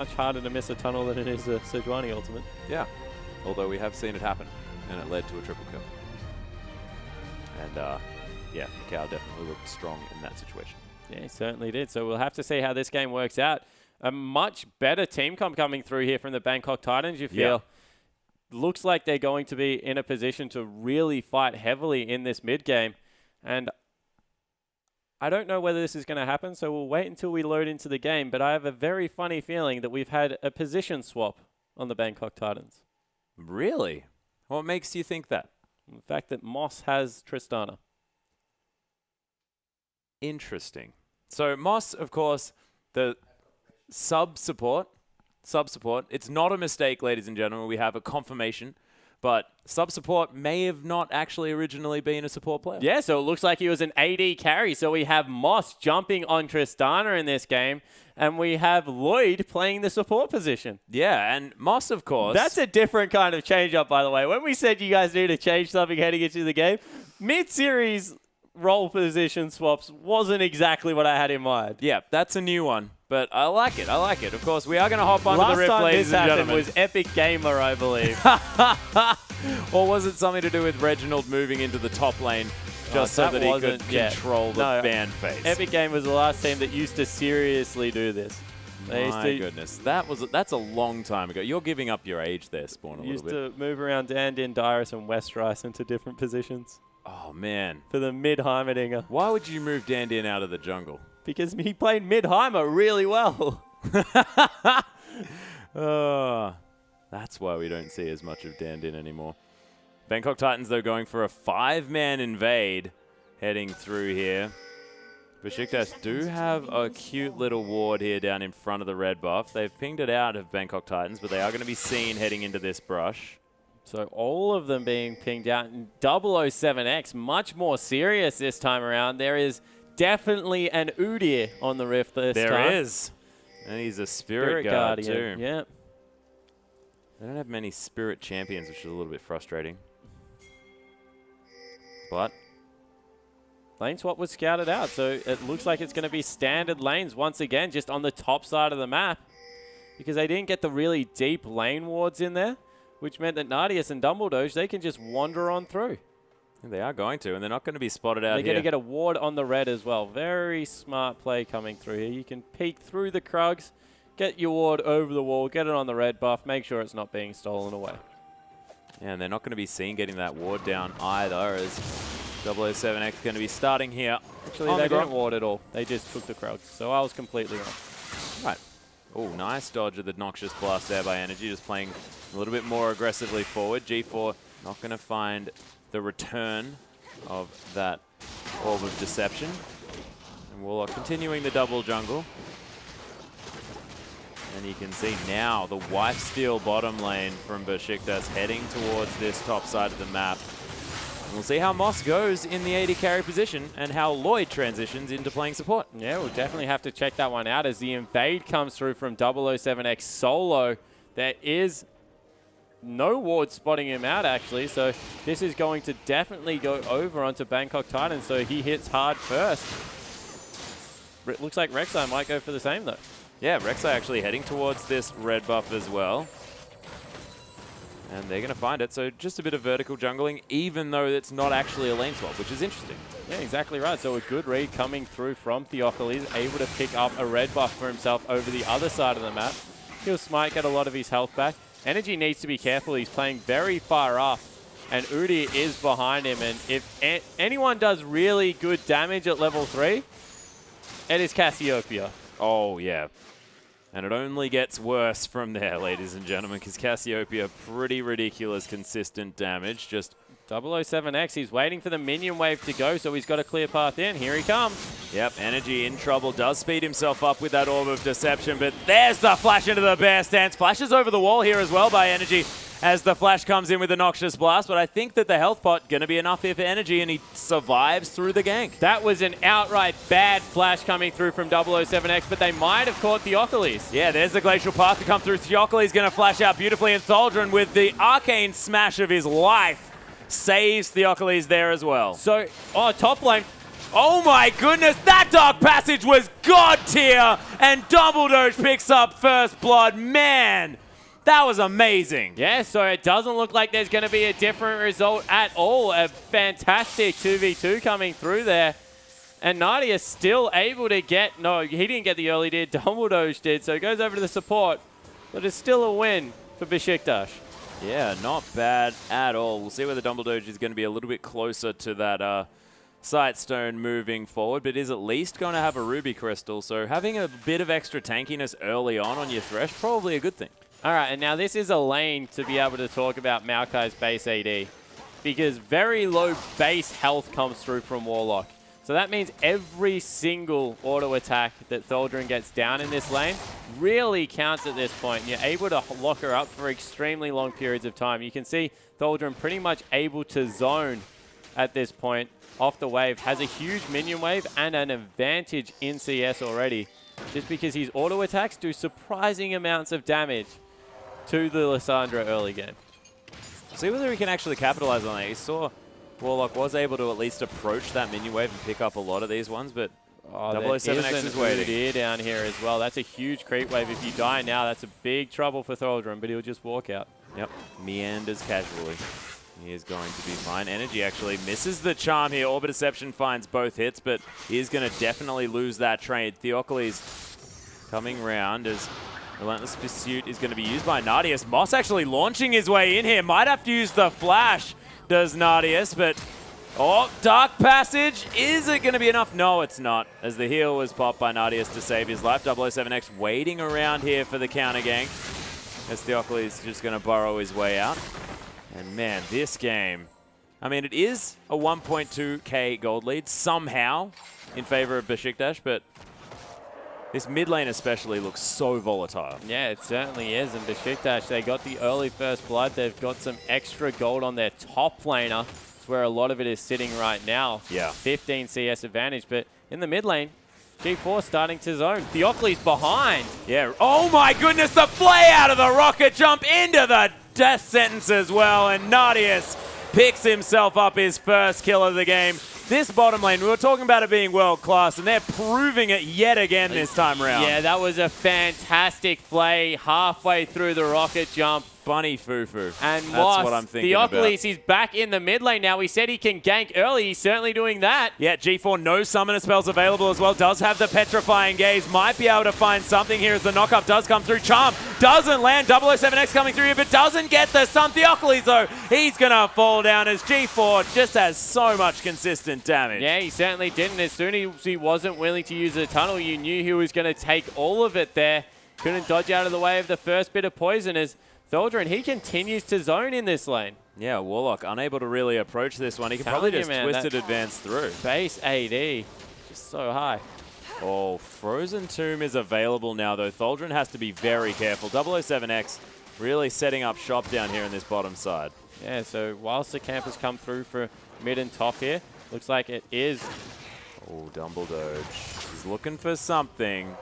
much harder to miss a tunnel than it is a Sejuani ultimate. Yeah, although we have seen it happen, and it led to a triple kill. And yeah, Mikau definitely looked strong in that situation. Yeah, he certainly did. So we'll have to see how this game works out. A much better team comp coming through here from the Bangkok Titans, you feel. Yeah. Looks like they're going to be in a position to really fight heavily in this mid game. And I don't know whether this is going to happen, so we'll wait until we load into the game. But I have a very funny feeling that we've had a position swap on the Bangkok Titans. Really? What makes you think that? The fact that Moss has Tristana. Interesting. So Moss, of course, the sub-support. It's not a mistake, ladies and gentlemen. We have a confirmation. But sub-support may have not actually originally been a support player. Yeah, so it looks like he was an AD carry. So we have Moss jumping on Tristana in this game, and we have Lloyd playing the support position. Yeah, and Moss, of course. That's a different kind of change-up, by the way. When we said you guys need to change something heading into the game, mid-series role position swaps wasn't exactly what I had in mind. Yeah, that's a new one. But I like it. Of course, we are going to hop onto the rift, ladies and gentlemen. Last time this happened was Epic Gamer, I believe. Or was it something to do with Reginald moving into the top lane just so that he could control the ban phase? Epic Gamer was the last team that used to seriously do this. My goodness. That's a long time ago. You're giving up your age there, Spawn, a little bit. Used to move around Dandin, Dyrus, and Westrise into different positions. Oh, man. For the mid-Heimerdinger. Why would you move Dandin out of the jungle? Because he played mid-Heimer really well. That's why we don't see as much of Dandin anymore. Bangkok Titans, though, going for a 5-man invade heading through here. Besiktas do have a cute little ward here down in front of the red buff. They've pinged it out of Bangkok Titans, but they are going to be seen heading into this brush. So all of them being pinged out. And 007X, much more serious this time around. There is definitely an Udyr on the rift this time. There is. And he's a Spirit Guardian too. Yeah. They don't have many Spirit Champions, which is a little bit frustrating. But lane swap was scouted out, so it looks like it's going to be standard lanes once again, just on the top side of the map. Because they didn't get the really deep lane wards in there, which meant that Nadius and Dumbledore, they can just wander on through. They are going to, and they're not going to be spotted out here. They're going to get a ward on the red as well. Very smart play coming through here. You can peek through the Krugs, get your ward over the wall, get it on the red buff, make sure it's not being stolen away. Yeah, and they're not going to be seen getting that ward down either, as 007X going to be starting here. Actually, they didn't ward at all. They just took the Krugs, so I was completely wrong. Right. Oh, nice dodge of the Noxious Blast there by Energy, just playing a little bit more aggressively forward. G4 not going to find the return of that Orb of Deception. And we'll continuing the double jungle. And you can see now the Wife Steal bottom lane from Besiktas heading towards this top side of the map. And we'll see how Moss goes in the AD carry position and how Lloyd transitions into playing support. Yeah, we'll definitely have to check that one out as the invade comes through from 007X solo. There is no ward spotting him out, actually, so this is going to definitely go over onto Bangkok Titans, so he hits hard first. It looks like Rek'Sai might go for the same, though. Yeah, Rek'Sai actually heading towards this red buff as well. And they're going to find it, so just a bit of vertical jungling, even though it's not actually a lane swap, which is interesting. Yeah, exactly right. So a good read coming through from Theocles, able to pick up a red buff for himself over the other side of the map. He'll smite, get a lot of his health back. Energy needs to be careful. He's playing very far up, and Udyr is behind him. And if anyone does really good damage at level 3, it is Cassiopeia. Oh, yeah. And it only gets worse from there, ladies and gentlemen, because Cassiopeia, pretty ridiculous consistent damage. Just 007X, he's waiting for the minion wave to go, so he's got a clear path in. Here he comes. Yep, Energy in trouble, does speed himself up with that Orb of Deception, but there's the flash into the bear stance. Flashes over the wall here as well by Energy as the flash comes in with the Noxious Blast, but I think that the health pot going to be enough here for Energy, and he survives through the gank. That was an outright bad flash coming through from 007X, but they might have caught Theocles. Yeah, there's the Glacial Path to come through. Theocles going to flash out beautifully, and Thaldron with the arcane smash of his life saves Theocles there as well. So, top lane, Oh my goodness, that Dark Passage was god tier, and Dumbledore picks up first blood. Man, that was amazing. Yeah, so it doesn't look like there's going to be a different result at all. A fantastic 2v2 coming through there. And Nadia still able to get, no, he didn't get the early did, Dumbledore did, so it goes over to the support. But it's still a win for Besiktas. Yeah, not bad at all. We'll see whether Dumbledore is going to be a little bit closer to that Sightstone moving forward, but is at least going to have a Ruby Crystal, so having a bit of extra tankiness early on your Thresh, probably a good thing. All right, and now this is a lane to be able to talk about Maokai's base AD, because very low base health comes through from Warlock. So that means every single auto attack that Thaldrun gets down in this lane really counts at this point. You're able to lock her up for extremely long periods of time. You can see Thaldrun pretty much able to zone at this point off the wave, has a huge minion wave and an advantage in CS already, just because his auto attacks do surprising amounts of damage to the Lissandra early game. See whether he can actually capitalize on that. You saw Warlock was able to at least approach that minion wave and pick up a lot of these ones, but 007X is waiting. Udyr down here as well. That's a huge creep wave. If you die now, that's a big trouble for Thaldrun, but he'll just walk out. Yep, meanders casually. He is going to be fine. Energy actually misses the charm here. Orbit Deception finds both hits, but he is going to definitely lose that trade. Theocles coming round as Relentless Pursuit is going to be used by Nardius. Moss actually launching his way in here. Might have to use the flash, does Nardius, but oh, Dark Passage, is it going to be enough? No, it's not, as the heal was popped by Nardius to save his life. 007X waiting around here for the counter gank, as Theocles is just going to burrow his way out. And man, this game, I mean, it is a 1.2k gold lead somehow in favor of Besiktas, but this mid lane especially looks so volatile. Yeah, it certainly is. And Besiktas, they got the early first blood. They've got some extra gold on their top laner. It's where a lot of it is sitting right now. Yeah. 15 CS advantage. But in the mid lane, G4 starting to zone. Theocles behind. Yeah. Oh my goodness, the play out of the rocket jump into the death sentence as well. And Nardius picks himself up his first kill of the game. This bottom lane, we were talking about it being world-class, and they're proving it yet again this time around. Yeah, that was a fantastic play halfway through the rocket jump. Bunny foo-foo. And that's Moss, what I'm thinking Theocles, he's back in the mid lane now. We said he can gank early. He's certainly doing that. Yeah, G4, no summoner spells available as well. Does have the Petrifying Gaze. Might be able to find something here as the knockup does come through. Charm doesn't land. 007X coming through here, but doesn't get the stun. Theocles, though, he's going to fall down as G4 just has so much consistent damage. Yeah, he certainly didn't. As soon as he wasn't willing to use the tunnel, you knew he was going to take all of it there. Couldn't dodge out of the way of the first bit of poison as Thaldrun, he continues to zone in this lane. Yeah, Warlock unable to really approach this one. He can probably just twisted advance through. Base AD, just so high. Oh, Frozen Tomb is available now, though. Thaldrun has to be very careful. 007X really setting up shop down here in this bottom side. Yeah, so whilst the campers come through for mid and top here, looks like it is. Oh, Dumbledore. He's looking for something.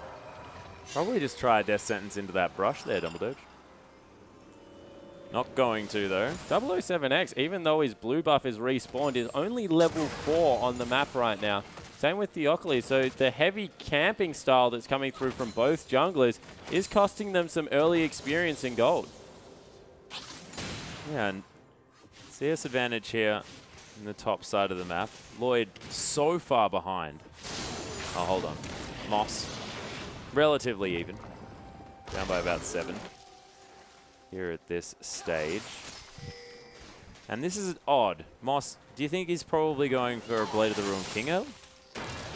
Probably just try a death sentence into that brush there, Dumbledore. Not going to, though. 007X, even though his blue buff is respawned, is only level 4 on the map right now. Same with Theocles, so the heavy camping style that's coming through from both junglers is costing them some early experience in gold. Yeah, and CS advantage here in the top side of the map. Lloyd so far behind. Oh, hold on. Moss, relatively even. Down by about 7. Here at this stage. And this is odd. Moss, do you think he's probably going for a Blade of the Ruined King early?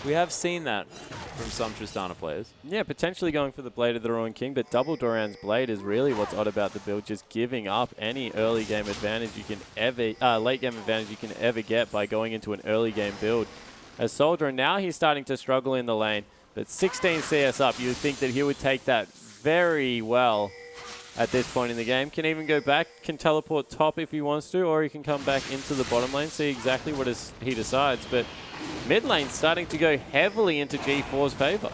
We have seen that from some Tristana players. Yeah, potentially going for the Blade of the Ruined King, but Double Doran's Blade is really what's odd about the build, just giving up any early game advantage you can ever, late game advantage you can ever get by going into an early game build. As Soldier, now he's starting to struggle in the lane, but 16 CS up, you would think that he would take that very well at this point in the game. Can even go back, can teleport top if he wants to, or he can come back into the bottom lane, see exactly what he decides. But mid lane starting to go heavily into G4's favor.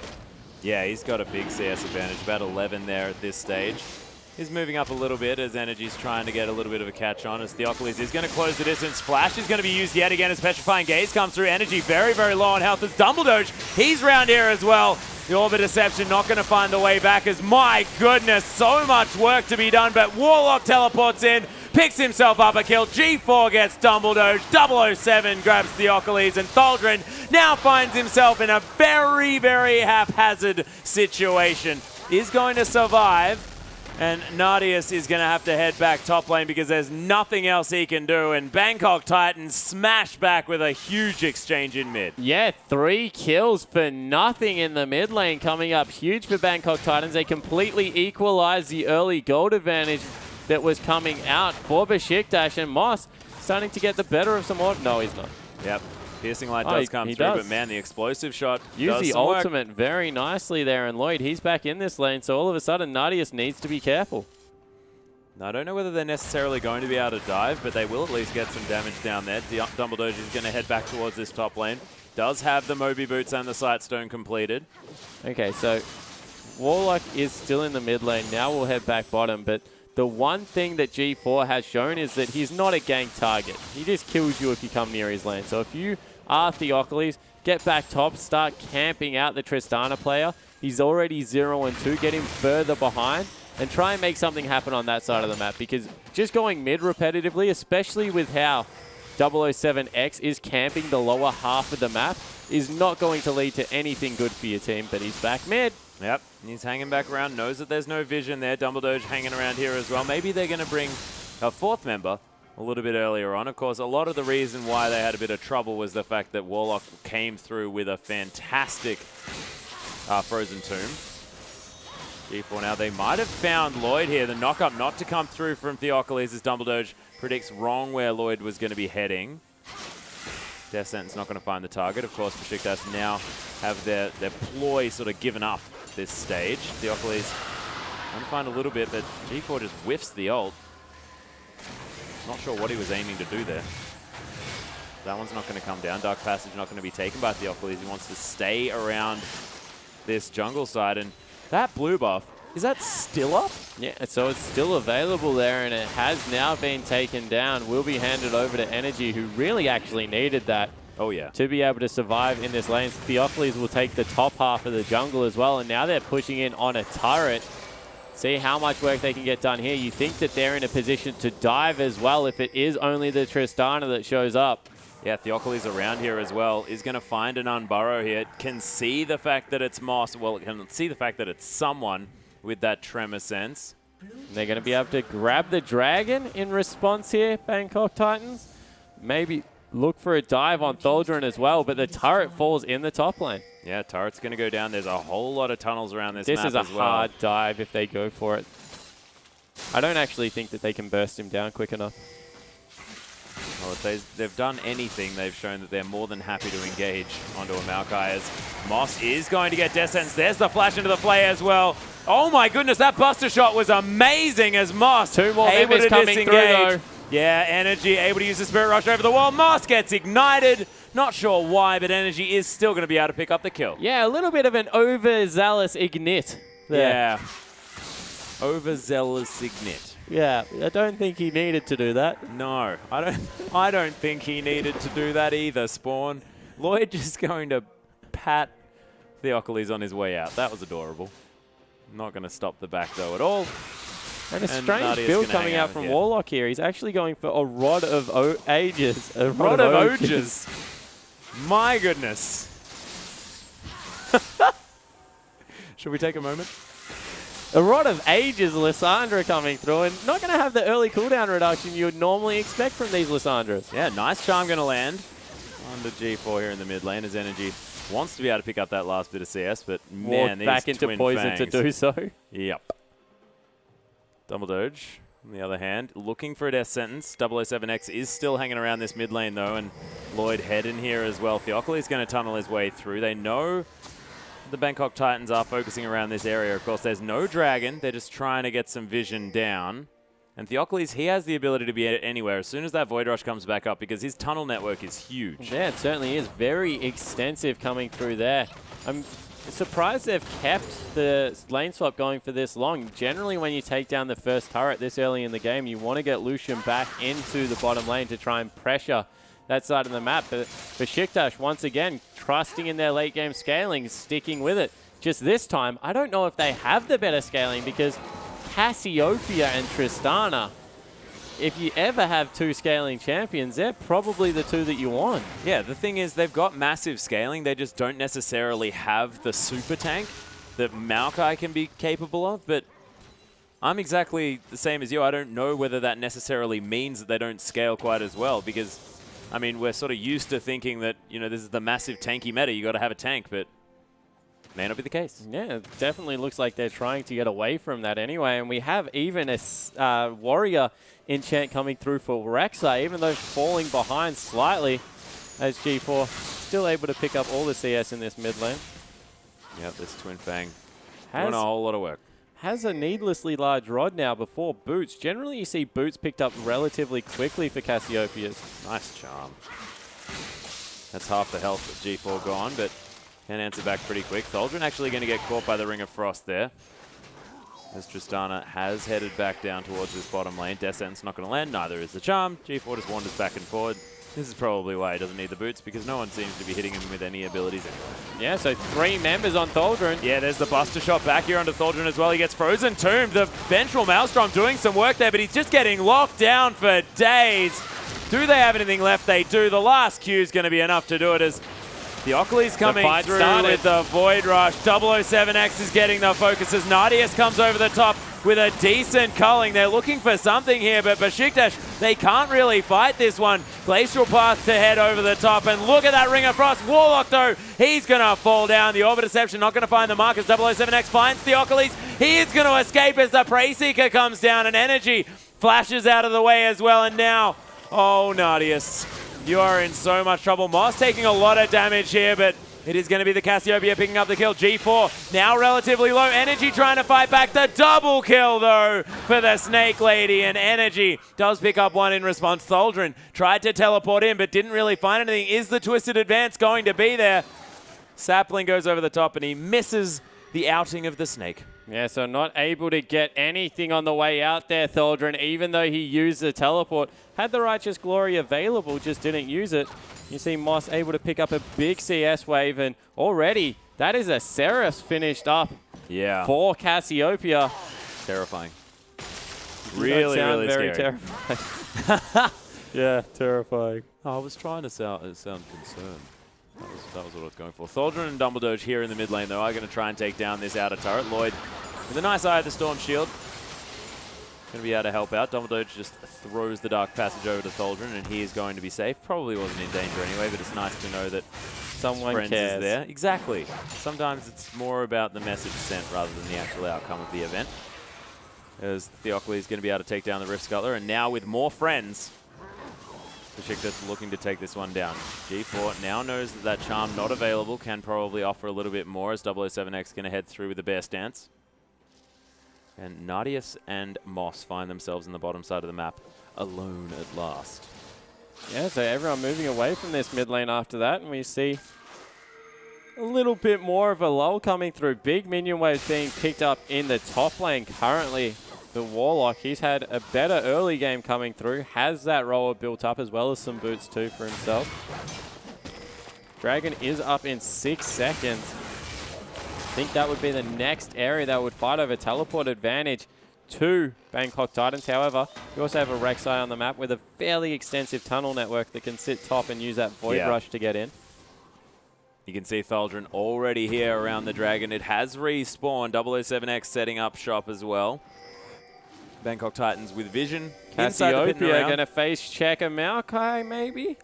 Yeah, he's got a big CS advantage, about 11 there at this stage. is moving up a little bit as Energy's trying to get a little bit of a catch on, as Theocles is going to close the distance. Flash is going to be used yet again as Petrifying Gaze comes through. Energy very, very low on health as Dumbledoge. He's round here as well. The Orb of Deception not going to find the way back as, my goodness, so much work to be done, but Warlock teleports in, picks himself up a kill. G4 gets Dumbledoge, 007 grabs Theocles, and Thaldrin now finds himself in a very, very haphazard situation. Is going to survive, and Nardius is going to have to head back top lane because there's nothing else he can do, and Bangkok Titans smash back with a huge exchange in mid. Yeah, 3 kills for nothing in the mid lane coming up huge for Bangkok Titans. They completely equalize the early gold advantage that was coming out for Besiktas, and Moss starting to get the better of some more. No, he's not. Yep. Piercing Light does come through, but man, the explosive shot Use the work. ultimate very nicely there, and Lloyd, he's back in this lane, so all of a sudden, Nardius needs to be careful. Now, I don't know whether they're necessarily going to be able to dive, but they will at least get some damage down there. Dumbledoge is going to head back towards this top lane. Does have the Moby Boots and the Sightstone completed. Okay, so Warlock is still in the mid lane. Now we'll head back bottom, but the one thing that G4 has shown is that he's not a gank target. He just kills you if you come near his lane. So if you are Theocles, get back top, start camping out the Tristana player. He's already 0-2. Get him further behind and try and make something happen on that side of the map, because just going mid repetitively, especially with how 007X is camping the lower half of the map, is not going to lead to anything good for your team. But he's back mid. Yep, he's hanging back around, knows that there's no vision there. Dumbledoge hanging around here as well. Maybe they're going to bring a 4th member a little bit earlier on. Of course, a lot of the reason why they had a bit of trouble was the fact that Warlock came through with a fantastic Frozen Tomb. G4 now, they might have found Lloyd here. The knock-up not to come through from Theocles as Dumbledoge predicts wrong where Lloyd was going to be heading. Death Sentence not going to find the target. Of course, Besiktas now have their ploy sort of given up this stage. Theocles trying to find a little bit, but G4 just whiffs the ult. Not sure what he was aiming to do there. That one's not going to come down. Dark Passage not going to be taken by Theocles. He wants to stay around this jungle side. And that blue buff, is that still up? Yeah, so it's still available there, and it has now been taken down. Will be handed over to Energy, who really actually needed that. Oh, yeah. To be able to survive in this lane. Theocles will take the top half of the jungle as well, and now they're pushing in on a turret. See how much work they can get done here. You think that they're in a position to dive as well if it is only the Tristana that shows up. Yeah, Theocles around here as well. Is going to find an unburrow here. Can see the fact that it's Moss. Well, can see the fact that it's someone with that tremor sense. They're going to be able to grab the dragon in response here, Bangkok Titans. Maybe look for a dive on Thaldrin as well, but the turret falls in the top lane. Yeah, turret's going to go down. There's a whole lot of tunnels around this map as well. This is a hard dive if they go for it. I don't actually think that they can burst him down quick enough. Well, if they've done anything, they've shown that they're more than happy to engage onto a Maokai, as Moss is going to get Death Sentence. There's the flash into the play as well. Oh my goodness, that buster shot was amazing as Moss 2 more able members to coming disengage. through though. Yeah, Energy able to use the Spirit Rush over the wall. Moss gets ignited. Not sure why, but Energy is still going to be able to pick up the kill. Yeah, a little bit of an overzealous ignite there. Yeah. Overzealous ignite. Yeah, I don't think he needed to do that. No, I don't think he needed to do that either, Spawn. Lloyd just going to pat Theocles on his way out. That was adorable. Not going to stop the back though at all. And a strange build coming out from Warlock here. He's actually going for a Rod of Ages. A Rod of Ages. My goodness. Should we take a moment? A Rod of Ages Lissandra coming through, and not going to have the early cooldown reduction you would normally expect from these Lissandras. Yeah, nice charm going to land under G4 here in the mid lane as Energy wants to be able to pick up that last bit of CS, but man, these back into twin poison fangs. to do so. Yep. Dumbledoge, on the other hand, looking for a death sentence. 007X is still hanging around this mid lane though, and Lloyd head in here as well. Theocles is going to tunnel his way through. They know the Bangkok Titans are focusing around this area. Of course, there's no dragon. They're just trying to get some vision down. And Theocles, he has the ability to be anywhere as soon as that Void Rush comes back up because his tunnel network is huge. Yeah, it certainly is. Very extensive coming through there. surprised they've kept the lane swap going for this long. Generally, when you take down the first turret this early in the game, you want to get Lucian back into the bottom lane to try and pressure that side of the map. But Besiktas, once again, trusting in their late game scaling, sticking with it. Just this time, I don't know if they have the better scaling because Cassiopeia and Tristana, if you ever have two scaling champions, they're probably the two that you want. Yeah, the thing is they've got massive scaling. They just don't necessarily have the super tank that Maokai can be capable of. But I'm exactly the same as you. I don't know whether that necessarily means that they don't scale quite as well because, I mean, we're sort of used to thinking that, you know, this is the massive tanky meta. You got to have a tank, but may not be the case. Yeah, it definitely looks like they're trying to get away from that anyway. And we have even a warrior enchant coming through for Rek'Sai, even though falling behind slightly as G4 still able to pick up all the CS in this mid lane. Yep, this Twin Fang doing a whole lot of work. Has a needlessly large rod now before boots. Generally, you see boots picked up relatively quickly for Cassiopeia's. Nice charm. That's half the health of G4 gone, but can answer back pretty quick. Thaldrin actually going to get caught by the Ring of Frost there, as Tristana has headed back down towards this bottom lane. Descent's not going to land, neither is the charm. G4 just wanders back and forward. This is probably why he doesn't need the boots, because no one seems to be hitting him with any abilities anyway. Yeah, so 3 members on Thaldrin. Yeah, there's the Buster Shot back here onto Thaldrin as well. He gets Frozen Tomb. The Vengeful Maelstrom doing some work there, but he's just getting locked down for days. Do they have anything left? They do. The last Q is going to be enough to do it as the Oakley's coming through with the Void Rush. 007X is getting the focus as Nardius comes over the top with a decent culling. They're looking for something here, but Besiktas, they can't really fight this one. Glacial Path to head over the top, and look at that Ring of Frost. Warlock, though, he's going to fall down. The Orbit Deception not going to find the mark as 007X finds the Oakley's. He is going to escape as the Prey Seeker comes down, and Energy flashes out of the way as well, and now, oh, Nardius, you are in so much trouble. Moss taking a lot of damage here, but it is going to be the Cassiopeia picking up the kill. G4 now relatively low. Energy trying to fight back. The double kill, though, for the Snake Lady. And Energy does pick up one in response. Thaldrin tried to teleport in, but didn't really find anything. Is the Twisted Advance going to be there? Sapling goes over the top, and he misses the outing of the Snake. Yeah, so not able to get anything on the way out there, Thaldrin, even though he used the teleport. Had the Righteous Glory available, just didn't use it. You see Moss able to pick up a big CS wave, and already that is a Seraph finished up for Cassiopeia. Terrifying. Really scary. Terrifying. Yeah, terrifying. Oh, I was trying to sound concerned. That was what I was going for. Thaldrin and Dumbledoge here in the mid lane, though, are going to try and take down this outer turret. Lloyd with a nice Eye of the Storm shield. Going to be able to help out. Dumbledoge just throws the Dark Passage over to Thaldrin, and he is going to be safe. Probably wasn't in danger anyway, but it's nice to know that someone friends cares. Is there. Exactly. Sometimes it's more about the message sent rather than the actual outcome of the event. As Theocles is going to be able to take down the Rift Scuttler, and now with more friends, Besiktas looking to take this one down. G4 now knows that that charm not available, can probably offer a little bit more as 007X going to head through with the Bear Stance. And Nardius and Moss find themselves in the bottom side of the map, alone at last. Yeah, so everyone moving away from this mid lane after that, and we see a little bit more of a lull coming through. Big minion waves being picked up in the top lane currently. The Warlock, he's had a better early game coming through, has that roller built up as well as some boots too for himself. Dragon is up in 6 seconds. I think that would be the next area that would fight over teleport advantage to Bangkok Titans. However, you also have a Rek'Sai on the map with a fairly extensive tunnel network that can sit top and use that Void Rush to get in. You can see Thaldrin already here around the Dragon. It has respawned. 007X setting up shop as well. Bangkok Titans with vision. Cassiopeia going to face check a Maokai, maybe?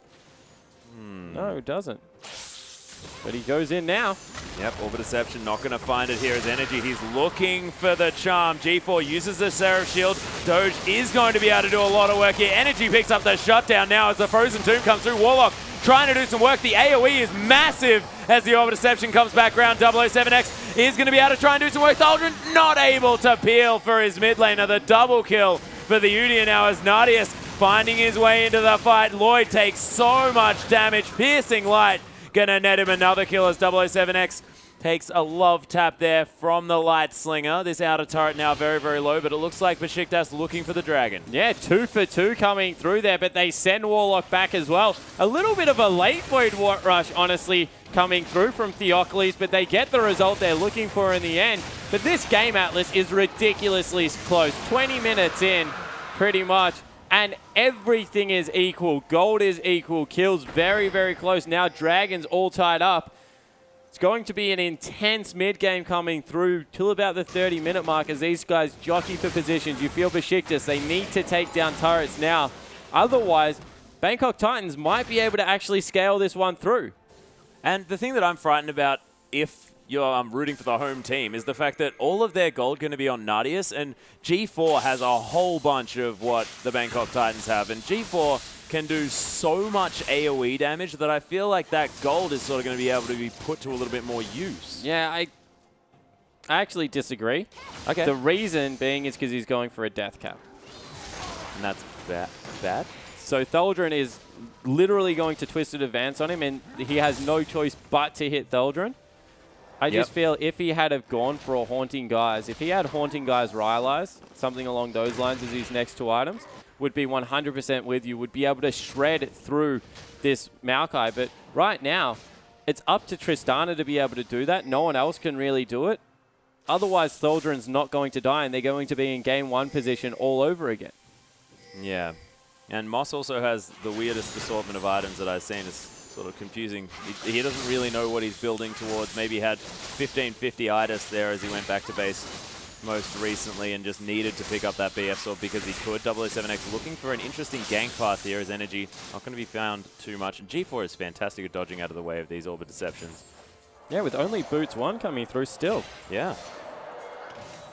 No, doesn't. But he goes in now. Yep, Orbit Deception not going to find it here as Energy. He's looking for the charm. G4 uses the Seraph Shield. Doge is going to be able to do a lot of work here. Energy picks up the shutdown now as the Frozen Tomb comes through. Warlock trying to do some work. The AoE is massive as the Orbit Deception comes back around. 007X is going to be able to try and do some work. Thaldrin not able to peel for his mid laner. The double kill for the Udia now as Nardius finding his way into the fight. Lloyd takes so much damage. Piercing Light going to net him another kill as 007X Takes a love tap there from the Light Slinger. This outer turret now very, very low, but it looks like Besiktas looking for the Dragon. Yeah, 2 for 2 coming through there, but they send Warlock back as well. A little bit of a late Void Rush, honestly, coming through from Theocles, but they get the result they're looking for in the end. But this game, Atlas, is ridiculously close. 20 minutes in, pretty much, and everything is equal. Gold is equal, kills very, very close. Now Dragons all tied up. It's going to be an intense mid-game coming through till about the 30-minute mark as these guys jockey for positions. You feel Besiktas, they need to take down turrets now. Otherwise, Bangkok Titans might be able to actually scale this one through. And the thing that I'm frightened about if you're rooting for the home team is the fact that all of their gold going to be on Nadius, and G4 has a whole bunch of what the Bangkok Titans have, and G4 can do so much AoE damage that I feel like that gold is sort of going to be able to be put to a little bit more use. Yeah, I actually disagree. Okay. The reason being is because he's going for a death cap. And that's bad? So Theldrin is literally going to Twisted Advance on him, and he has no choice but to hit Theldrin. I just feel if he had have gone for a Haunting Guise, if he had Haunting Guise Rylai's, something along those lines as his next 2 items, would be 100% with you, would be able to shred through this Maokai. But right now, it's up to Tristana to be able to do that. No one else can really do it. Otherwise, Theldrin's not going to die, and they're going to be in game 1 position all over again. Yeah. And Moss also has the weirdest assortment of items that I've seen. It's sort of confusing. He doesn't really know what he's building towards. Maybe he had 1550 Itis there as he went back to base most recently and just needed to pick up that BF sword because he could. 007X looking for an interesting gank path here. His energy not going to be found too much. And G4 is fantastic at dodging out of the way of these Orbit Deceptions. Yeah, with only Boots 1 coming through still. Yeah.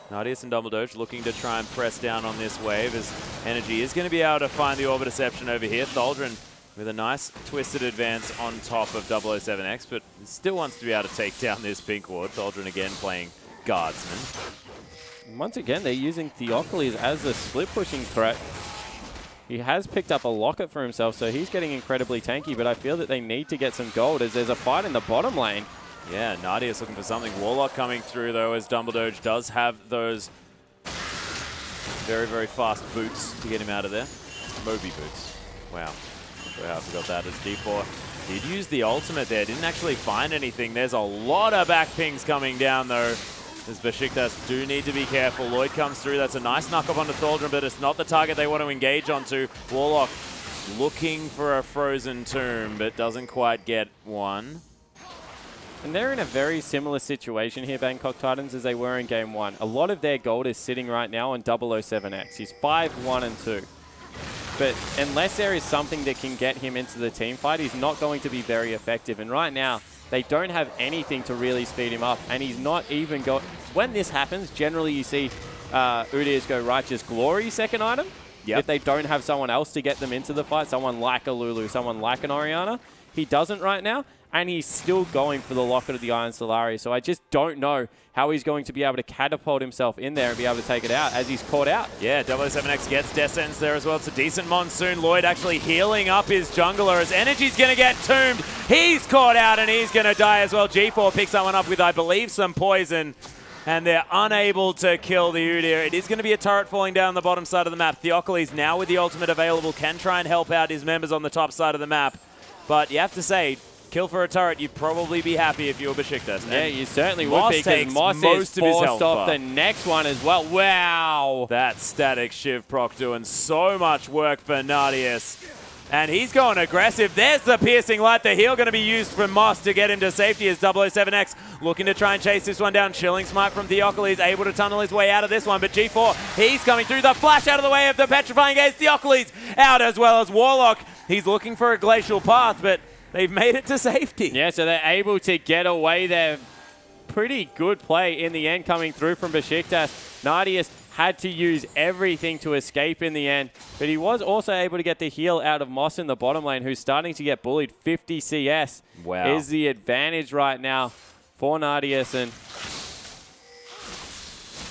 Nadius and Dumbledore looking to try and press down on this wave as energy is going to be able to find the Orbit Deception over here. Theldrin with a nice Twisted Advance on top of 007X, but still wants to be able to take down this pink ward. Theldrin again playing Guardsman. Once again, they're using Theocles as a split-pushing threat. He has picked up a locket for himself, so he's getting incredibly tanky, but I feel that they need to get some gold as there's a fight in the bottom lane. Yeah, Nadia's looking for something. Warlock coming through, though, as Dumbledore does have those very, very fast boots to get him out of there. Moby boots. Wow. I forgot that as D4 did use the ultimate there. Didn't actually find anything. There's a lot of back pings coming down, though. As Besiktas do need to be careful. Lloyd comes through. That's a nice knock up onto Theldrin, but it's not the target they want to engage onto. Warlock looking for a frozen tomb, but doesn't quite get one. And they're in a very similar situation here, Bangkok Titans, as they were in Game 1. A lot of their gold is sitting right now on 007X. He's 5-1-2. But unless there is something that can get him into the team fight, he's not going to be very effective. And right now, they don't have anything to really speed him up. And he's not even got... When this happens, generally you see Udyrs go Righteous Glory second item. Yep. If they don't have someone else to get them into the fight, someone like a Lulu, someone like an Orianna. He doesn't right now. And he's still going for the Locket of the Iron Solari. So I just don't know how he's going to be able to catapult himself in there and be able to take it out as he's caught out. Yeah, 007X gets Death Sentence there as well. It's a decent Monsoon. Lloyd actually healing up his jungler as Energy's going to get tombed. He's caught out and he's going to die as well. G4 picks that one up with, I believe, some poison. And they're unable to kill the Udyr. It is going to be a turret falling down the bottom side of the map. Theocles, now with the ultimate available, can try and help out his members on the top side of the map. But you have to say, kill for a turret, you'd probably be happy if you were Besiktas. Yeah, you certainly would be, because Moss is forced off the next one as well. Wow! That static Shiv proc doing so much work for Nadius. And he's going aggressive. There's the Piercing Light. The heal going to be used from Moss to get him to safety as 007X looking to try and chase this one down. Chilling Smite from Theocles, able to tunnel his way out of this one. But G4, he's coming through. The flash out of the way of the Petrifying Gaze. Theocles out as well as Warlock. He's looking for a Glacial Path, but they've made it to safety. Yeah, so they're able to get away there. Pretty good play in the end coming through from Besiktas. Nadius had to use everything to escape in the end, but he was also able to get the heal out of Moss in the bottom lane, who's starting to get bullied. 50 CS is the advantage right now for Nadius. And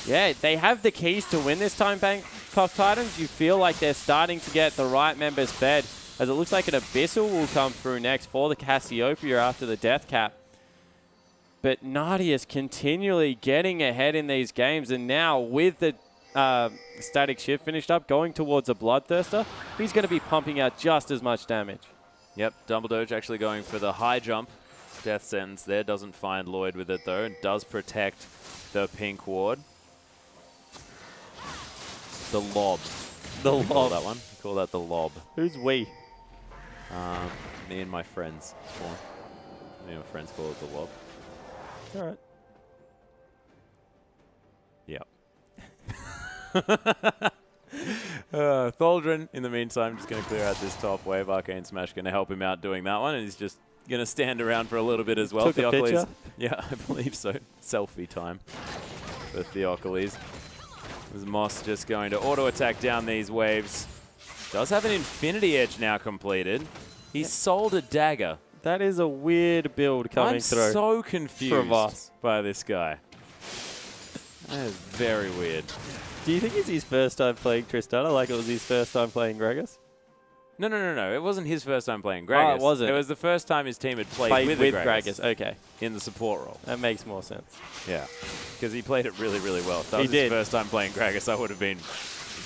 yeah, they have the keys to win this time, Bangkok Titans. You feel like they're starting to get the right members fed, as it looks like an Abyssal will come through next for the Cassiopeia after the death cap. But Nadia's continually getting ahead in these games, and now with the static shift finished up, going towards a Bloodthirster, he's going to be pumping out just as much damage. Yep, Dumbledoge actually going for the high jump. Death sentence there, doesn't find Lloyd with it though, and does protect the pink ward. The lob. The lob. Call that one. Call that the lob. Who's we? Me and my friends. Me and my friends call it the lob. All right. Yep. Thaldren, in the meantime, just going to clear out this top wave. Arcane Smash going to help him out doing that one, and he's just going to stand around for a little bit as well. Took a picture? Yeah, I believe so. Selfie time for Theocles. Is Moss just going to auto-attack down these waves. Does have an Infinity Edge now completed. He sold a dagger. That is a weird build coming through. I'm so confused from us. by this guy. That is very weird. Do you think it's his first time playing Tristana like it was his first time playing Gragas? No. It wasn't his first time playing Gragas. Oh, it wasn't? It was the first time his team had played with Gragas. Okay. In the support role. That makes more sense. Yeah. Because he played it really, really well. If that He was did. his first time playing Gragas, I would have been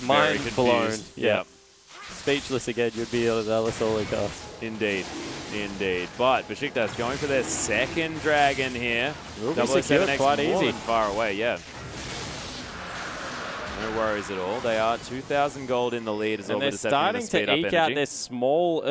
Mind very blown. confused. Yeah. Speechless again, you'd be able to tell us all cast. Indeed. But Besiktas going for their second dragon here. Will be secured 007X quite more easy. than far away, yeah. No worries at all. They are 2,000 gold in the lead as well. And they're starting to eke out this small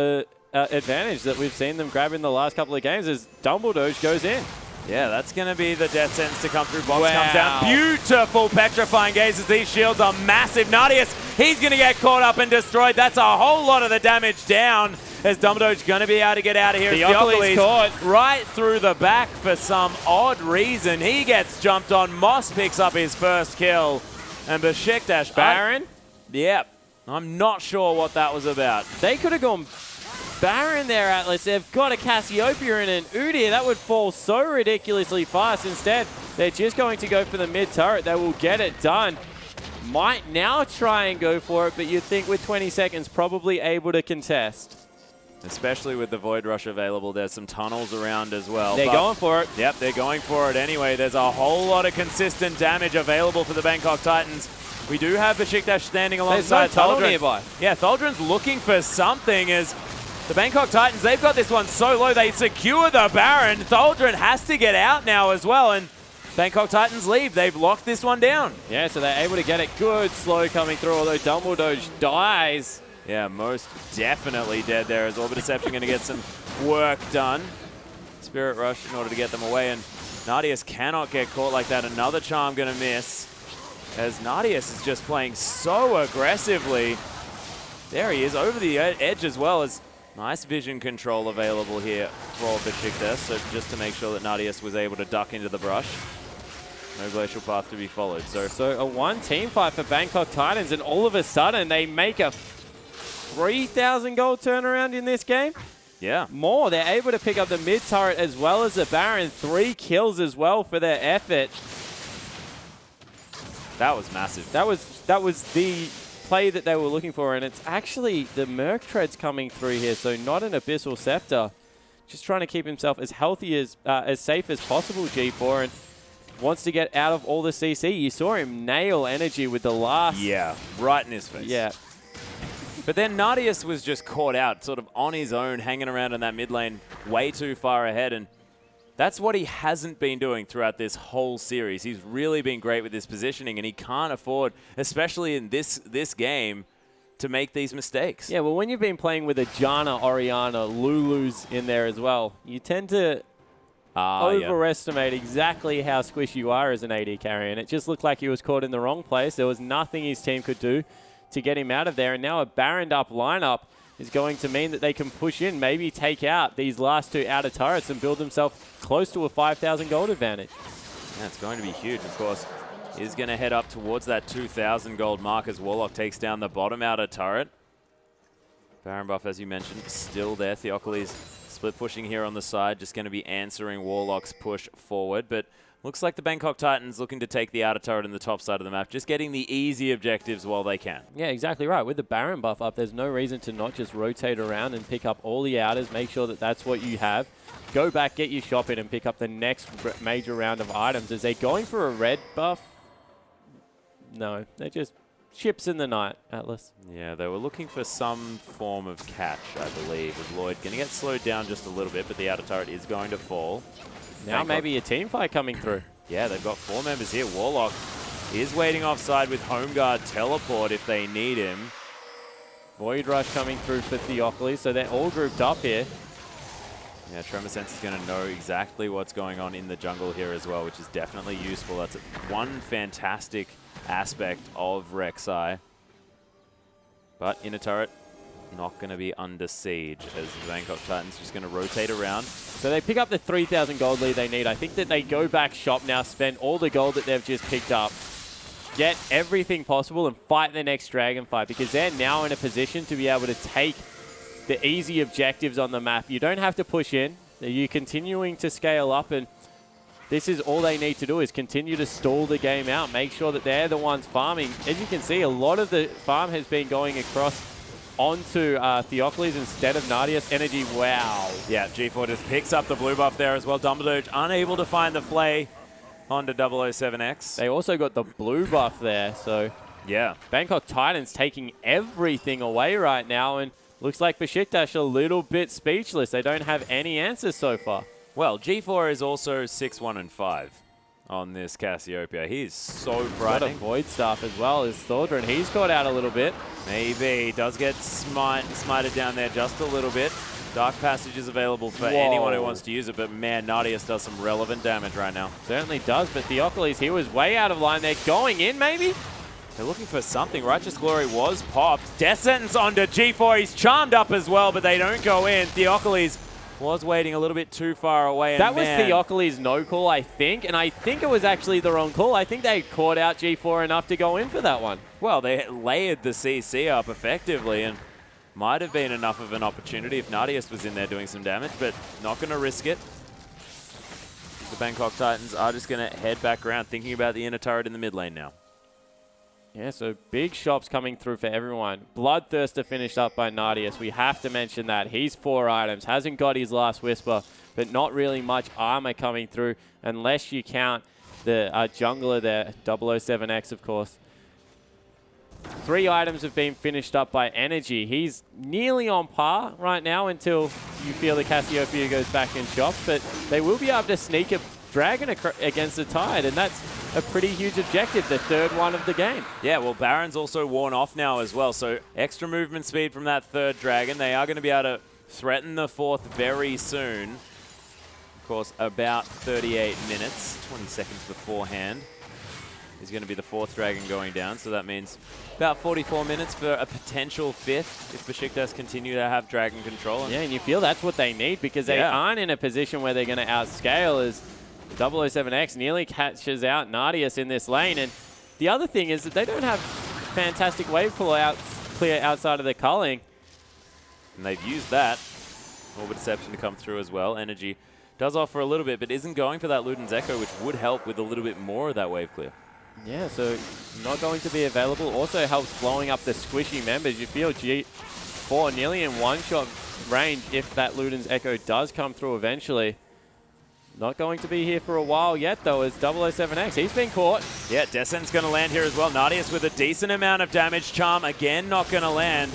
advantage that we've seen them grab in the last couple of games as Dumbledoge goes in. Yeah, that's going to be the death sentence to come through. Box Wow. comes down. Beautiful petrifying gazes. These shields are massive. Nadius, he's going to get caught up and destroyed. That's a whole lot of the damage down as Dumbledoge's going to be able to get out of here. Theocles caught. Right through the back for some odd reason. He gets jumped on. Moss picks up his first kill. And Besiktas Baron? Yep. I'm not sure what that was about. They could have gone Baron there, Atlas. They've got a Cassiopeia and an Udyr. That would fall so ridiculously fast. Instead, they're just going to go for the mid turret. They will get it done. Might now try and go for it, but you'd think with 20 seconds, probably able to contest. Especially with the Void Rush available, there's some tunnels around as well. They're going for it. Yep, they're going for it anyway. There's a whole lot of consistent damage available for the Bangkok Titans. We do have Besiktas standing alongside There's no tunnel Thaldren. nearby. Yeah, Thaldren's looking for something as the Bangkok Titans, they've got this one so low, they secure the Baron. Thaldren has to get out now as well, and Bangkok Titans leave. They've locked this one down. Yeah, so they're able to get it good, slow coming through, although Dumbledoge dies. Yeah, most definitely dead there as Orbit Deception going to get some work done. Spirit Rush in order to get them away, and Nadius cannot get caught like that. Another charm going to miss as Nadius is just playing so aggressively. There he is over the edge as well as nice vision control available here for Besiktas. So just to make sure that Nadius was able to duck into the brush. No glacial path to be followed. So a one team fight for Bangkok Titans, and all of a sudden they make a 3,000 gold turnaround in this game. Yeah. More. They're able to pick up the mid turret as well as the Baron. 3 kills as well for their effort. That was massive. That was the play that they were looking for, and it's actually the Merc Treads coming through here, so not an Abyssal Scepter. Just trying to keep himself as healthy as safe as possible, G4, and wants to get out of all the CC. You saw him nail energy with the last. Yeah, right in his face. Yeah. But then Nadius was just caught out, sort of on his own, hanging around in that mid lane way too far ahead. And that's what he hasn't been doing throughout this whole series. He's really been great with his positioning, and he can't afford, especially in this game, to make these mistakes. Yeah, well, when you've been playing with a Janna, Orianna, Lulu's in there as well, you tend to overestimate exactly how squishy you are as an AD carry. And it just looked like he was caught in the wrong place. There was nothing his team could do to get him out of there. And now a Baroned up lineup is going to mean that they can push in, maybe take out these last 2 outer turrets and build themselves close to a 5,000 gold advantage. Yeah, it's going to be huge, of course. He's going to head up towards that 2,000 gold mark as Warlock takes down the bottom outer turret. Baron buff, as you mentioned, still there. Theocles split pushing here on the side, just going to be answering Warlock's push forward. But Looks like the Bangkok Titans looking to take the outer turret in the top side of the map, just getting the easy objectives while they can. Yeah, exactly right. With the Baron buff up, there's no reason to not just rotate around and pick up all the outers, make sure that that's what you have. Go back, get your shop in, and pick up the next major round of items. Is they going for a red buff? No, they're just chips in the night, Atlas. Yeah, they were looking for some form of catch, I believe, with Lloyd going to get slowed down just a little bit, but the outer turret is going to fall. Now Bangkok. maybe a team fight coming through. Yeah, they've got 4 members here. Warlock is waiting offside with Home Guard teleport if they need him. Void Rush coming through for Theocles, so they're all grouped up here. Yeah, Tremor Sense is going to know exactly what's going on in the jungle here as well, which is definitely useful. That's one fantastic aspect of Rek'Sai. But inner turret, not going to be under siege as the Bangkok Titans just going to rotate around. So they pick up the 3,000 gold lead they need. I think that they go back shop now, spend all the gold that they've just picked up, get everything possible and fight the next dragon fight, because they're now in a position to be able to take the easy objectives on the map. You don't have to push in. You're continuing to scale up, and this is all they need to do is continue to stall the game out, make sure that they're the ones farming. As you can see, a lot of the farm has been going across onto Theocles instead of Nadia's energy. Wow. Yeah, G4 just picks up the blue buff there as well. Dumbledore unable to find the flay onto 007X. They also got the blue buff there, so yeah, Bangkok Titans taking everything away right now, and looks like Besiktas a little bit speechless. They don't have any answers so far. Well, G4 is also 6-1-5 on this Cassiopeia. He's so Got a frightening. Void Staff as well as Thordran. He's caught out a little bit. Maybe. Does get smited down there just a little bit. Dark Passage is available for anyone who wants to use it, but man, Nadius does some relevant damage right now. Certainly does, but Theocles, he was way out of line. They're going in, maybe? They're looking for something. Righteous Glory was popped. Death Sentence onto G4. He's charmed up as well, but they don't go in. Theocles was waiting a little bit too far away. That was Theocles' no call, I think, and I think it was actually the wrong call. I think they caught out G4 enough to go in for that one. Well, they layered the CC up effectively, and might have been enough of an opportunity if Nadius was in there doing some damage, but not going to risk it. The Bangkok Titans are just going to head back around, thinking about the inner turret in the mid lane now. Yeah, so big shops coming through for everyone. Bloodthirster finished up by Nadius. We have to mention that. He's 4 items. Hasn't got his last Whisper, but not really much armor coming through unless you count the jungler there, 007X, of course. 3 items have been finished up by Energy. He's nearly on par right now until you feel the Cassiopeia goes back in shops, but they will be able to sneak a dragon against the Tide, and that's a pretty huge objective, the 3rd one of the game. Yeah, well, Baron's also worn off now as well, so extra movement speed from that 3rd dragon. They are going to be able to threaten the 4th very soon. Of course, about 38 minutes, 20 seconds beforehand is going to be the 4th dragon going down, so that means about 44 minutes for a potential 5th if Besiktas continue to have dragon control. Yeah, and you feel that's what they need, because they aren't in a position where they're going to outscale as 007X nearly catches out Nadius in this lane. And the other thing is that they don't have fantastic wave clear outside of the culling. And they've used that. Orbit Deception to come through as well. Energy does offer a little bit, but isn't going for that Luden's Echo, which would help with a little bit more of that wave clear. Yeah, so not going to be available. Also helps blowing up the squishy members. You feel G4 nearly in one-shot range if that Luden's Echo does come through eventually. Not going to be here for a while yet, though, as 007X. He's been caught. Yeah, Descent's going to land here as well. Nadius with a decent amount of damage. Charm, again, not going to land.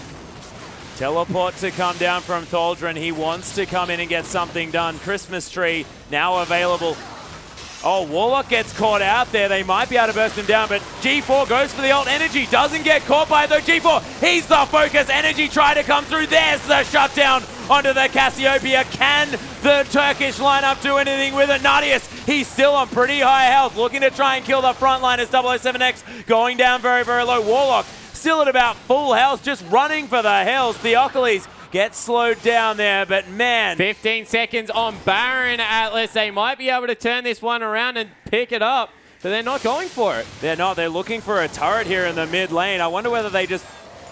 Teleport to come down from Thaldrin. He wants to come in and get something done. Christmas Tree now available. Oh, Warlock gets caught out there. They might be able to burst him down, but G4 goes for the ult. Energy doesn't get caught by it, though. G4, he's the focus. Energy try to come through. There's the shutdown onto the Cassiopeia. Can the Turkish lineup do anything with it? Nadius, he's still on pretty high health, looking to try and kill the front line as 007X going down very, very low. Warlock still at about full health, just running for the hills. Theocles gets slowed down there, but man. 15 seconds on Baron, Atlas. They might be able to turn this one around and pick it up, but they're not going for it. They're not. They're looking for a turret here in the mid lane. I wonder whether they just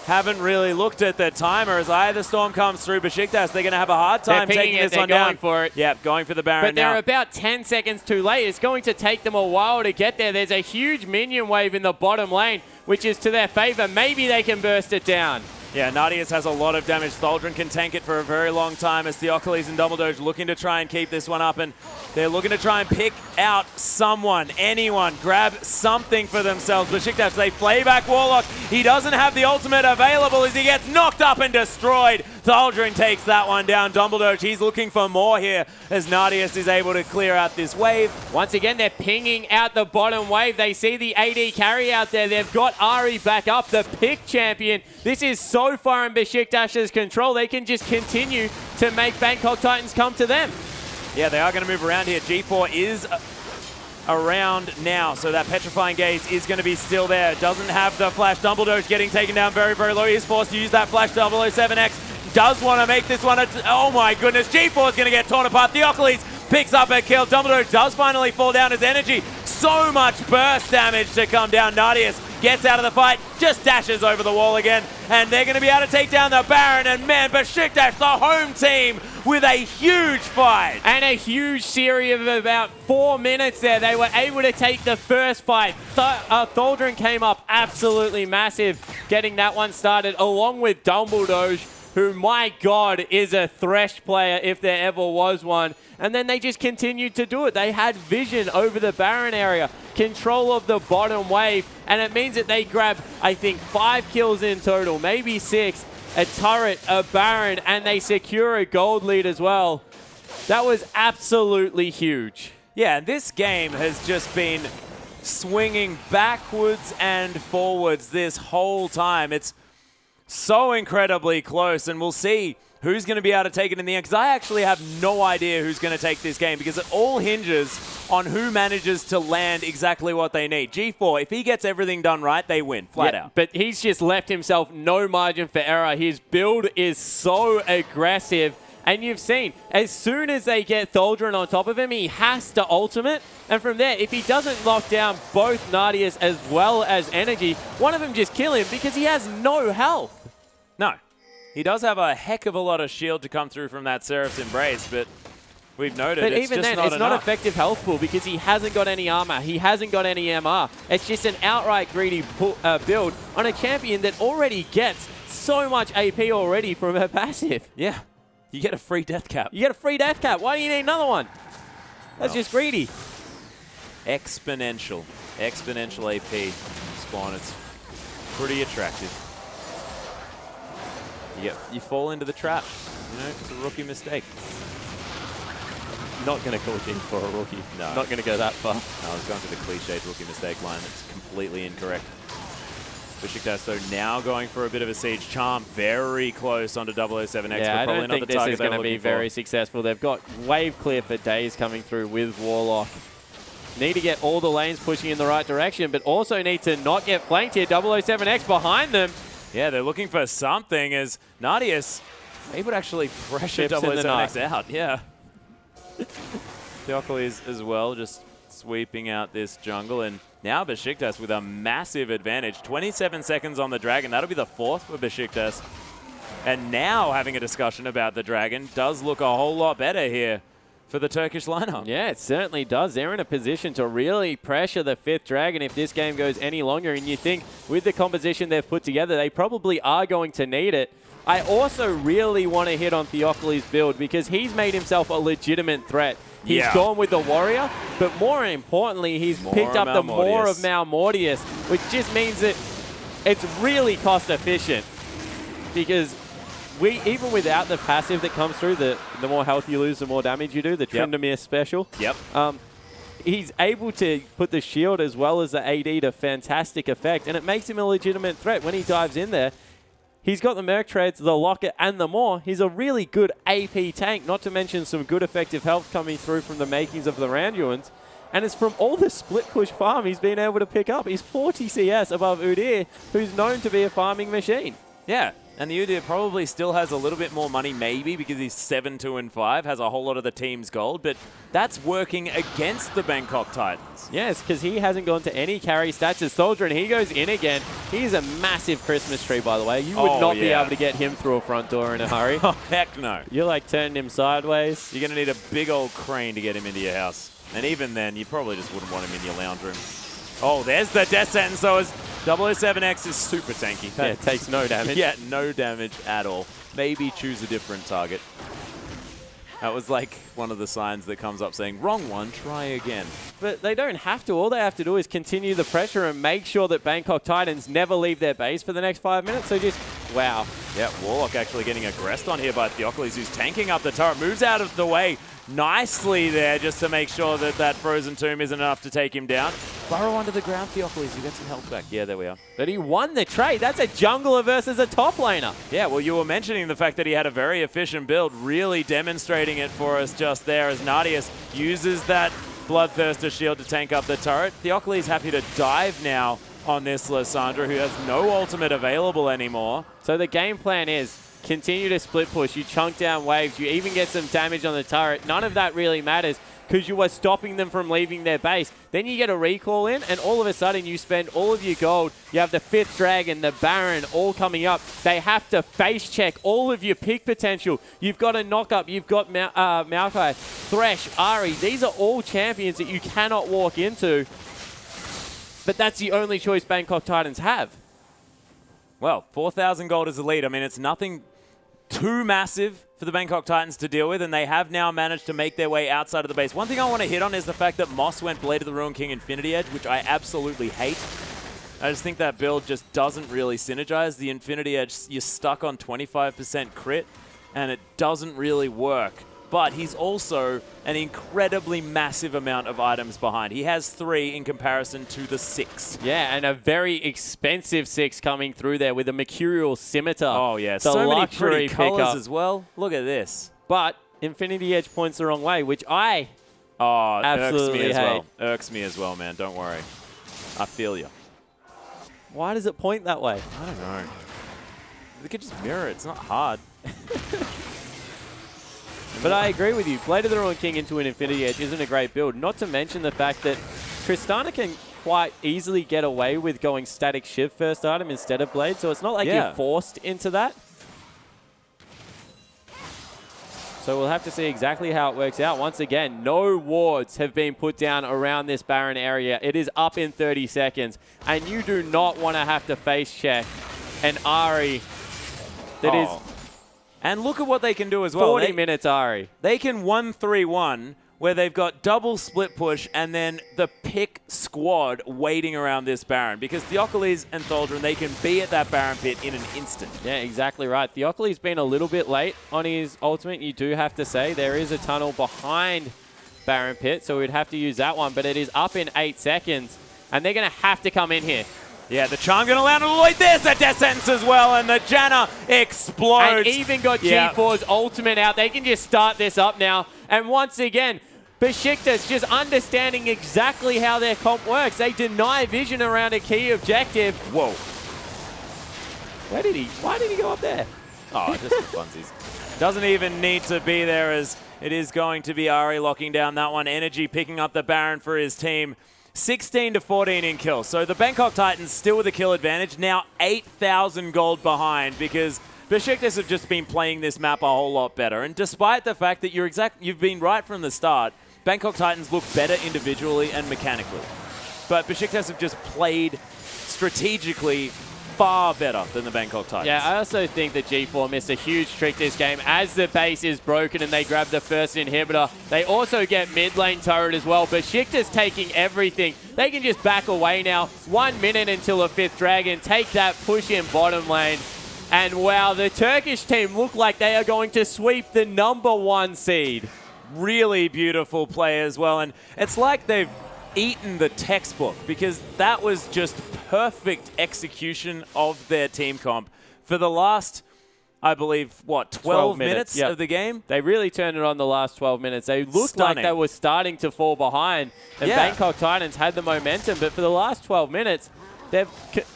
haven't really looked at the timer as either storm comes through. Besiktas, they're going to have a hard time taking this one down. They're going for it. Yep, going for the Baron But now. they're about 10 seconds too late. It's going to take them a while to get there. There's a huge minion wave in the bottom lane, which is to their favor. Maybe they can burst it down. Yeah, Nadius has a lot of damage. Tholdren can tank it for a very long time as Theocles and Dumbledore looking to try and keep this one up, and they're looking to try and pick out someone, anyone, grab something for themselves. Besiktas, they play back Warlock. He doesn't have the ultimate available as he gets knocked up and destroyed. Tholdren takes that one down. Dumbledore, he's looking for more here as Nadius is able to clear out this wave. Once again, they're pinging out the bottom wave. They see the AD carry out there. They've got Ari back up, the pick champion. This is so far in Besiktas' control. They can just continue to make Bangkok Titans come to them. Yeah, they are going to move around here. G4 is around now, so that Petrifying Gaze is going to be still there. Doesn't have the flash. Dumbledore's getting taken down very, very low. He's forced to use that flash. 007X does want to make this one. Oh my goodness, G4 is going to get torn apart. Theocles picks up a kill. Dumbledore does finally fall down his energy. So much burst damage to come down. Nadius gets out of the fight, just dashes over the wall again, and they're going to be able to take down the Baron, and man, Besiktas, the home team, with a huge fight. And a huge series of about 4 minutes there. They were able to take the first fight. Tholdren came up absolutely massive, getting that one started, along with Dumbledore, who, my God, is a Thresh player if there ever was one. And then they just continued to do it. They had vision over the Baron area, control of the bottom wave, and it means that they grab, I think, 5 kills in total, maybe 6, a turret, a Baron, and they secure a gold lead as well. That was absolutely huge. Yeah, this game has just been swinging backwards and forwards this whole time. It's so incredibly close, and we'll see who's going to be able to take it in the end, because I actually have no idea who's going to take this game, because it all hinges on who manages to land exactly what they need. G4, if he gets everything done right, they win, flat out. But he's just left himself no margin for error. His build is so aggressive, and you've seen, as soon as they get Tholdren on top of him, he has to ultimate, and from there, if he doesn't lock down both Nadius as well as Energy, one of them just kill him because he has no health. No. He does have a heck of a lot of shield to come through from that Seraph's Embrace, but we've noted but it's even just then, not it's enough. not effective health pool because he hasn't got any armor. He hasn't got any MR. It's just an outright greedy build on a champion that already gets so much AP already from her passive. Yeah. You get a free death cap. You get a free death cap. Why do you need another one? That's just greedy. Exponential AP spawn. It's pretty attractive. You fall into the trap. You know, it's a rookie mistake. Not going to call G for a rookie. No. Not going to go that far. No, I was going for the cliched rookie mistake line. That's completely incorrect. Besiktas, though, now going for a bit of a siege charm. Very close onto 007X. Yeah, but I don't think this is going to be very successful. They've got wave clear for days coming through with Warlock. Need to get all the lanes pushing in the right direction, but also need to not get flanked here. 007X behind them. Yeah, they're looking for something as Nadius able to actually pressure 007X out. Yeah. Theocles as well, just sweeping out this jungle. And now Besiktas with a massive advantage. 27 seconds on the Dragon. That'll be the 4th for Besiktas. And now having a discussion about the Dragon does look a whole lot better here for the Turkish lineup. Yeah, it certainly does. They're in a position to really pressure the 5th Dragon if this game goes any longer. And you think with the composition they've put together, they probably are going to need it. I also really want to hit on Theocles' build because he's made himself a legitimate threat. He's gone with the Warrior, but more importantly, he's picked up the Maw of Malmortius, which just means that it's really cost efficient because even without the passive that comes through, the more health you lose, the more damage you do, the Tryndamere special. He's able to put the shield as well as the AD to fantastic effect, and it makes him a legitimate threat when he dives in there. He's got the Merc Treads, the Locket, and the Maw. He's a really good AP tank, not to mention some good effective health coming through from the makings of the Randuins. And it's from all the split push farm he's been able to pick up. He's 40 CS above Udyr, who's known to be a farming machine. Yeah, And the Udyr probably still has a little bit more money, maybe, because he's 7-2-5, has a whole lot of the team's gold, but that's working against the Bangkok Titans. Yes, because he hasn't gone to any carry stats as Soldier, and he goes in again. He's a massive Christmas tree, by the way. You would not be able to get him through a front door in a hurry. Oh, heck no. You're like turning him sideways. You're going to need a big old crane to get him into your house. And even then, you probably just wouldn't want him in your lounge room. Oh, there's the death sentence. So 007X is super tanky. Yeah, it takes no damage. Yeah, no damage at all. Maybe choose a different target. That was like one of the signs that comes up saying, wrong one, try again. But they don't have to. All they have to do is continue the pressure and make sure that Bangkok Titans never leave their base for the next 5 minutes. So just, wow. Yeah, Warlock actually getting aggressed on here by Theocles, who's tanking up the turret. Moves out of the way nicely there just to make sure that that Frozen Tomb isn't enough to take him down. Burrow under the ground, Theocles. You get some health back. Yeah, there we are. But he won the trade. That's a jungler versus a top laner. Yeah, well, you were mentioning the fact that he had a very efficient build, really demonstrating it for us just there as Nadius uses that Bloodthirster shield to tank up the turret. Theocles happy to dive now on this Lysandra, who has no ultimate available anymore. So the game plan is continue to split push. You chunk down waves. You even get some damage on the turret. None of that really matters because you are stopping them from leaving their base. Then you get a recall in, and all of a sudden you spend all of your gold. You have the 5th Dragon, the Baron, all coming up. They have to face check all of your pick potential. You've got a knock-up. You've got Maokai, Thresh, Ari. These are all champions that you cannot walk into. But that's the only choice Bangkok Titans have. Well, 4,000 gold is the lead. I mean, it's nothing too massive for the Bangkok Titans to deal with, and they have now managed to make their way outside of the base. One thing I want to hit on is the fact that Moss went Blade of the Ruined King Infinity Edge, which I absolutely hate. I just think that build just doesn't really synergize. The Infinity Edge, you're stuck on 25% crit, and it doesn't really work. But he's also an incredibly massive amount of items behind. He has 3 in comparison to the 6. Yeah, and a very expensive 6 coming through there with a Mercurial Scimitar. Oh, yeah. It's so many luxury pretty colors pickup as well. Look at this. But Infinity Edge points the wrong way, which I absolutely irks me as hate. well. Irks me as well, man. Don't worry. I feel you. Why does it point that way? I don't know. They could just mirror it. It's not hard. But I agree with you. Blade of the Ruined King into an Infinity Edge isn't a great build. Not to mention the fact that Tristana can quite easily get away with going Static Shiv first item instead of Blade, so it's not like you're forced into that. So we'll have to see exactly how it works out. Once again, no wards have been put down around this Baron area. It is up in 30 seconds, and you do not want to have to face check an Ari that is... And look at what they can do as well. 40 minutes Ari. They can 1-3-1 where they've got double split push and then the pick squad waiting around this Baron. Because Theocles and Thaldron, they can be at that Baron pit in an instant. Yeah, exactly right. Theocles been a little bit late on his ultimate. You do have to say there is a tunnel behind Baron pit, so we'd have to use that one. But it is up in 8 seconds, and they're going to have to come in here. Yeah, the charm going to land on Lloyd. There's the death sentence as well, and the Janna explodes. And even got G4's ultimate out. They can just start this up now. And once again, Besiktas just understanding exactly how their comp works. They deny vision around a key objective. Whoa. Why did he go up there? Oh, just for funsies. Doesn't even need to be there as it is going to be Ari locking down that one. Energy picking up the Baron for his team. 16-14 in kills. So the Bangkok Titans still with a kill advantage. Now 8,000 gold behind because Besiktas have just been playing this map a whole lot better. And despite the fact that you've been right from the start, Bangkok Titans look better individually and mechanically. But Besiktas have just played strategically far better than the Bangkok Titans. Yeah, I also think that G4 missed a huge trick this game. As the base is broken and they grab the first inhibitor, they also get mid lane turret as well. Besiktas taking everything. They can just back away now. 1 minute until a 5th Dragon. Take that, push in bottom lane. And wow, the Turkish team look like they are going to sweep the #1 seed. Really beautiful play as well. And it's like they've eaten the textbook because that was just perfect execution of their team comp for the last, I believe, what, 12 minutes of the game? They really turned it on the last 12 minutes. They looked like they were starting to fall behind, and Bangkok Titans had the momentum, but for the last 12 minutes, they've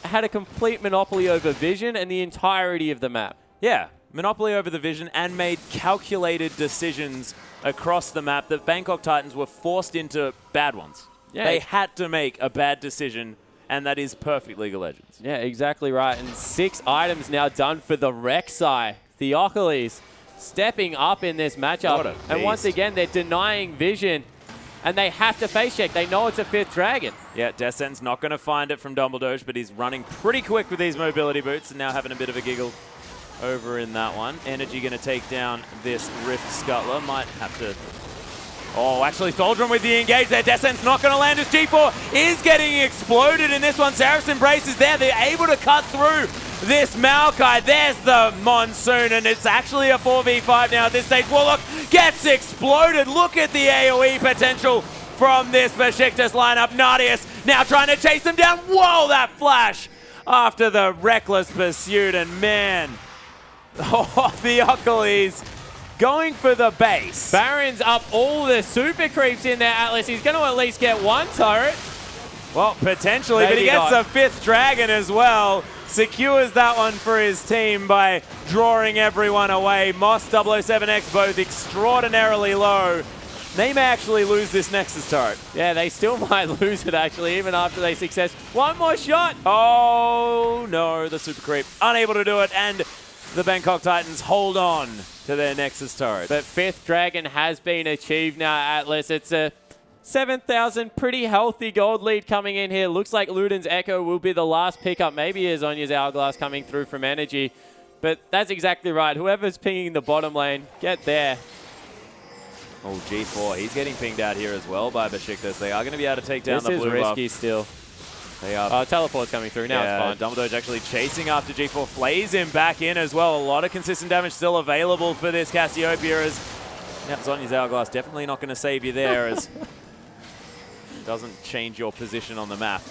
had a complete monopoly over vision and the entirety of the map. Yeah, monopoly over the vision and made calculated decisions across the map that Bangkok Titans were forced into bad ones. Yeah. They had to make a bad decision, and that is perfect League of Legends. Yeah, exactly right. And 6 items now done for the Rek'Sai. Theocles stepping up in this matchup. And once again, they're denying vision. And they have to face check. They know it's a 5th dragon. Yeah, Descent's not going to find it from Dumbledore, but he's running pretty quick with these mobility boots and now having a bit of a giggle over in that one. Energy going to take down this Rift Scuttler. Might have to... Oh, actually, Tholdrum with the engage there. Descent's not going to land. His G4 is getting exploded in this one. Saracen Brace is there. They're able to cut through this Maokai. There's the Monsoon, and it's actually a 4v5 now at this stage. Warlock gets exploded. Look at the AoE potential from this Besiktas lineup. Nardius now trying to chase them down. Whoa, that flash after the reckless pursuit, and man, oh, Theocles going for the base. Baron's up all the super creeps in there, Atlas. He's going to at least get 1 turret. Well, potentially, but he gets a 5th dragon as well. Secures that one for his team by drawing everyone away. Moss, 007X, both extraordinarily low. They may actually lose this Nexus turret. Yeah, they still might lose it, actually, even after they success. 1 more shot. Oh, no, the super creep. Unable to do it, and the Bangkok Titans hold on to their Nexus turret. But 5th dragon has been achieved now, Atlas. It's a 7,000 pretty healthy gold lead coming in here. Looks like Luden's Echo will be the last pickup. Maybe Azonia's Hourglass coming through from Energy. But that's exactly right. Whoever's pinging the bottom lane, get there. Oh, G4. He's getting pinged out here as well by Besiktas. They are going to be able to take down the blue buff. This is risky still. They are. Teleport's coming through. Now it's fine. Dumbledore's actually chasing after G4. Flays him back in as well. A lot of consistent damage still available for this Cassiopeia as... Yep, Zhonya's Hourglass definitely not going to save you there as... doesn't change your position on the map.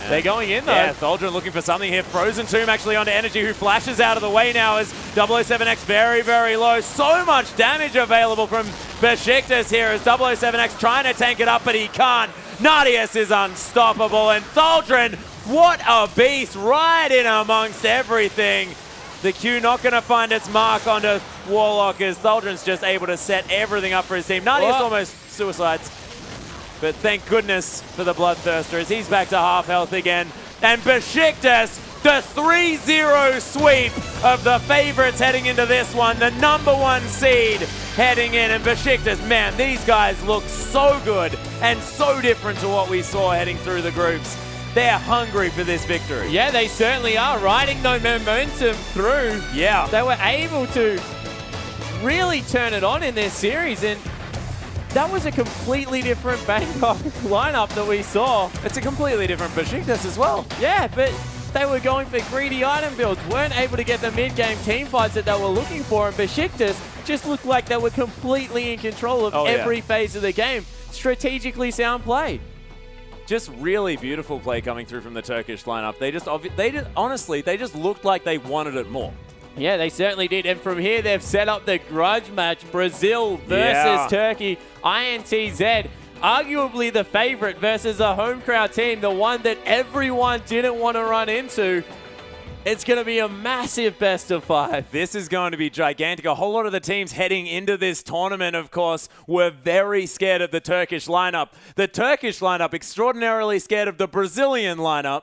And they're going in, though. Yeah, Tholdrum looking for something here. Frozen Tomb actually onto Energy, who flashes out of the way now as 007X very, very low. So much damage available from Besiktas here as 007X trying to tank it up, but he can't. Nardius is unstoppable, and Tholdrum, what a beast, right in amongst everything. The Q not going to find its mark onto Warlock as Tholdrum's just able to set everything up for his team. Nardius almost suicides, but thank goodness for the Bloodthirster as he's back to half health again. And Besiktas, the 3-0 sweep of the favorites heading into this one, the #1 seed heading in. And Besiktas, man, these guys look so good and so different to what we saw heading through the groups. They're hungry for this victory. Yeah, they certainly are, riding the momentum through. Yeah. They were able to really turn it on in this series, and that was a completely different Bangkok lineup that we saw. It's a completely different Besiktas as well. Yeah, but they were going for greedy item builds, weren't able to get the mid-game team fights that they were looking for, and Besiktas just looked like they were completely in control of every phase of the game. Strategically sound play. Just really beautiful play coming through from the Turkish lineup. Honestly, they just looked like they wanted it more. Yeah, they certainly did. And from here, they've set up the grudge match. Brazil versus Turkey. INTZ, arguably the favorite versus a home crowd team, the one that everyone didn't want to run into. It's going to be a massive best of 5. This is going to be gigantic. A whole lot of the teams heading into this tournament, of course, were very scared of the Turkish lineup. The Turkish lineup extraordinarily scared of the Brazilian lineup.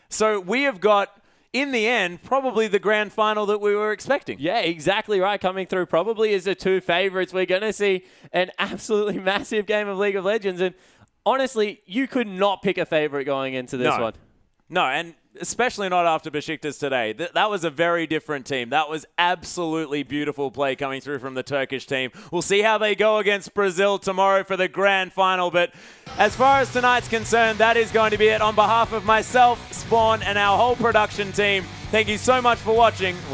So we have got, in the end, probably the grand final that we were expecting. Yeah, exactly right. Coming through probably as the 2 favorites. We're going to see an absolutely massive game of League of Legends. And honestly, you could not pick a favorite going into this one. No, and especially not after Besiktas today. That was a very different team. That was absolutely beautiful play coming through from the Turkish team. We'll see how they go against Brazil tomorrow for the grand final. But as far as tonight's concerned, that is going to be it. On behalf of myself, Spawn, and our whole production team, thank you so much for watching. We'll